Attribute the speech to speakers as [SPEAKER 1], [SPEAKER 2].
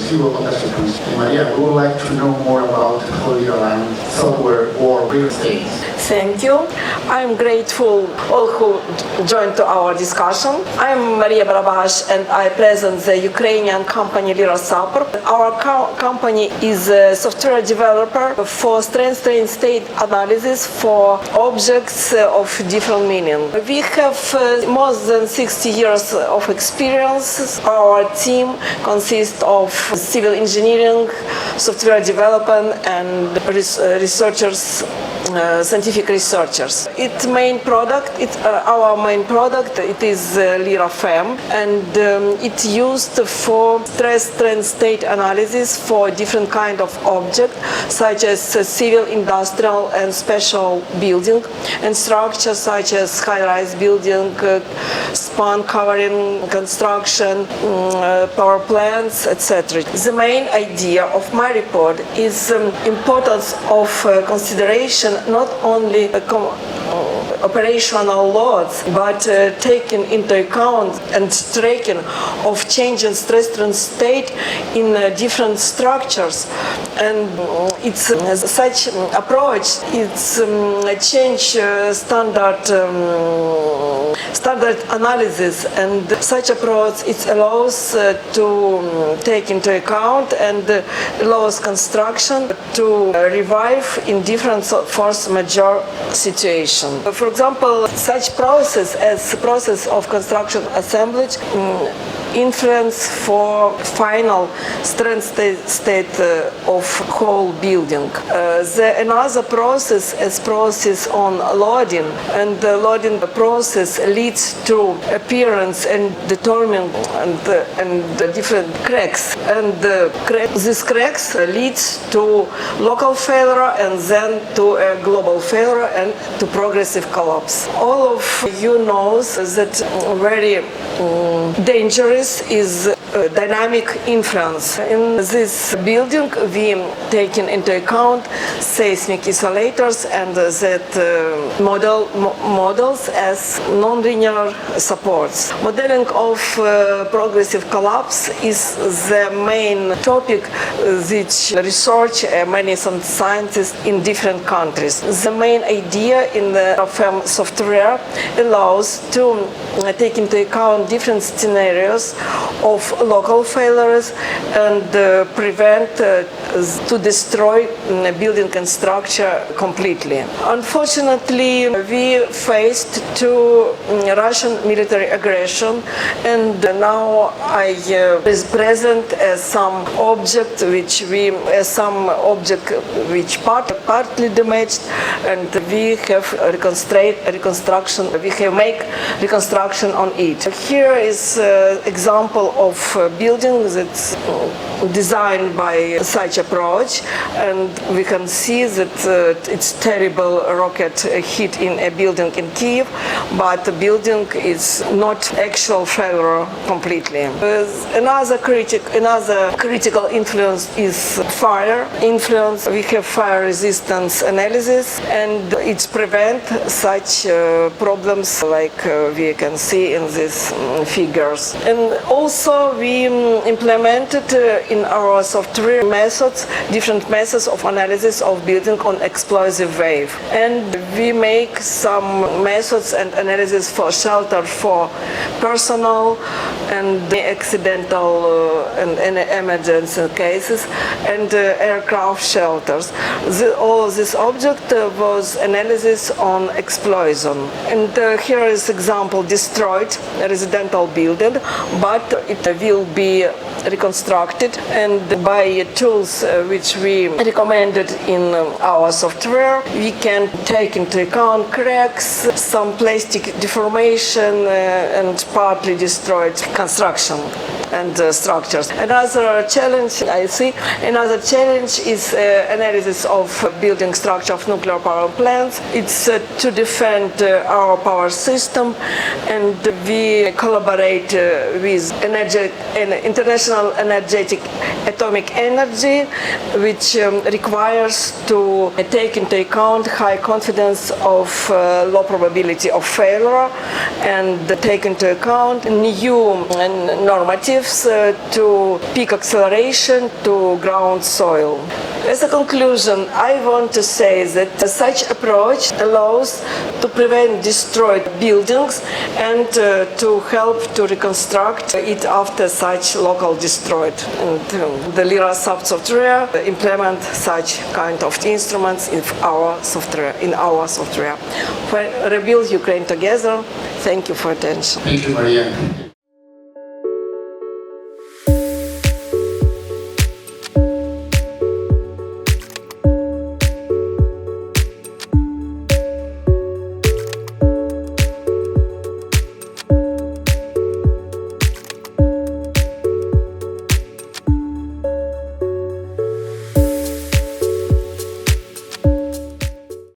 [SPEAKER 1] zero catastrophes. Mariia, we would like to know more about how LIRALAND software or real estate.
[SPEAKER 2] Thank you. I'm grateful all who joined to our discussion. I'm Mariia Barabash and I present the Ukrainian company LIRA SAPR. Our company is a software developer for strain state analysis for objects of different meaning. We have more than 60 years of experience. Our team consists of civil engineering, software development and researchers, scientific researchers. Our main product, it is LIRA FEM, and it's used for stress state analysis for different kind of objects, such as civil, industrial, and special building, and structures such as high-rise building, span covering construction, power plants, etc. The main idea of my report is importance of consideration not only operational loads, but taking into account and tracking of change in stress state in different structures. And it's such approach, it's change standard analysis, and such approach it allows to take into account and allows construction to revive in different force majeure situation. For example, such process as process of construction assemblage influence for final strength state of whole building. Another process is process on loading, and the loading process leads to appearance and determine and different cracks, and these cracks leads to local failure and then to a global failure and to progressive collapse. All of you knows that very dangerous is dynamic influence. In this building, we taken into account seismic isolators and that models as nonlinear supports. Modeling of progressive collapse is the main topic which research many scientists in different countries. The main idea in the FEM software allows to take into account different scenarios of local failures and prevent to destroy building and structure completely. Unfortunately, we faced to Russian military aggression, and now I present as some object which partly damaged, and we have reconstruction. We have make reconstruction on it. Here is example of building that's designed by such approach, and we can see that it's terrible rocket hit in a building in Kiev, but the building is not actual failure completely. Another critical influence is fire influence. We have fire resistance analysis, and it prevent such problems like we can see in these figures. And also we implemented in our software methods different methods of analysis of building on explosive wave, and we make some methods and analysis for shelter for personnel and the accidental and emergency cases and aircraft shelters. All this object was analysis on explosion, and here is example destroyed residential building, but it will be reconstructed, and by tools which we recommended in our software, we can take into account cracks, some plastic deformation, and partly destroyed construction and structures. Another challenge is analysis of building structure of nuclear power plants. It's to defend our power system, and we collaborate with International Energetic Atomic Energy, which requires to take into account high confidence of low probability of failure, and take into account new normative gives to peak acceleration to ground soil. As a conclusion, I want to say that such approach allows to prevent destroyed buildings and to help to reconstruct it after such local destroyed. And the LIRA SAP software implement such kind of instruments in our software. We rebuild Ukraine together. Thank you for attention.
[SPEAKER 1] Thank you, Mariia.